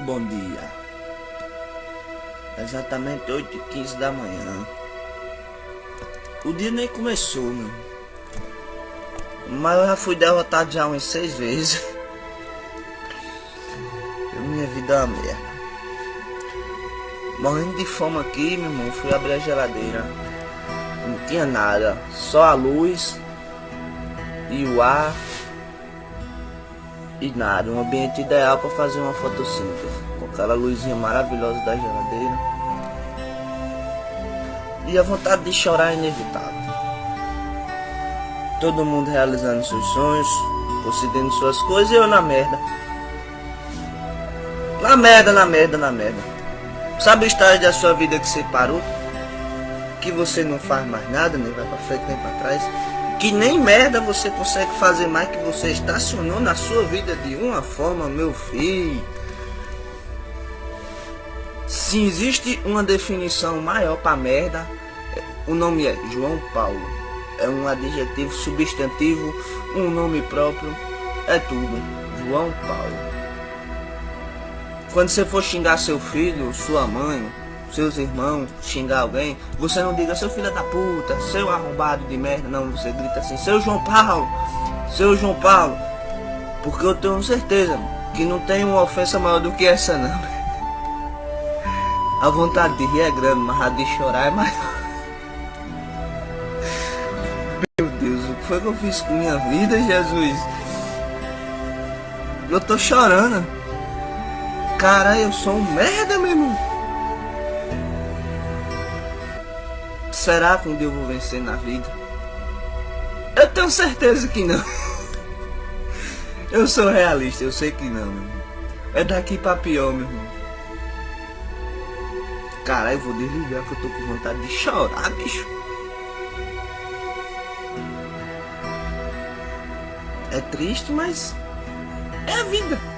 bom dia. Exatamente 8h15 da manhã. O dia nem começou, meu. Mas eu já fui derrotado já umas 6 vezes. Minha vida é uma merda. Morrendo de fome aqui, meu irmão. Fui abrir a geladeira. Não tinha nada. Só a luz e o ar. E nada. Um ambiente ideal para fazer uma fotossíntese. Com aquela luzinha maravilhosa da geladeira. E a vontade de chorar é inevitável. Todo mundo realizando seus sonhos, conseguindo suas coisas, e eu na merda. Na merda. Sabe o estágio da sua vida que você parou? Que você não faz mais nada, nem vai pra frente nem pra trás. Que nem merda você consegue fazer mais, que você estacionou na sua vida de uma forma, meu filho. Se existe uma definição maior pra merda, o nome é João Paulo. É um adjetivo, substantivo, um nome próprio, é tudo. João Paulo. Quando você for xingar seu filho, sua mãe, seus irmãos, xingar alguém, você não diga seu filho da puta, seu arrombado de merda, não, você grita assim, seu João Paulo, porque eu tenho certeza que não tem uma ofensa maior do que essa não. A vontade de rir é grande, mas a de chorar é maior. Meu Deus, o que foi que eu fiz com minha vida, Jesus? Eu tô chorando. Cara, eu sou um merda, meu irmão. Será que um dia eu vou vencer na vida? Eu tenho certeza que não. Eu sou realista, eu sei que não, meu irmão. É daqui pra pior, meu irmão. Cara, eu vou desligar que eu tô com vontade de chorar, bicho. É triste, mas é a vida.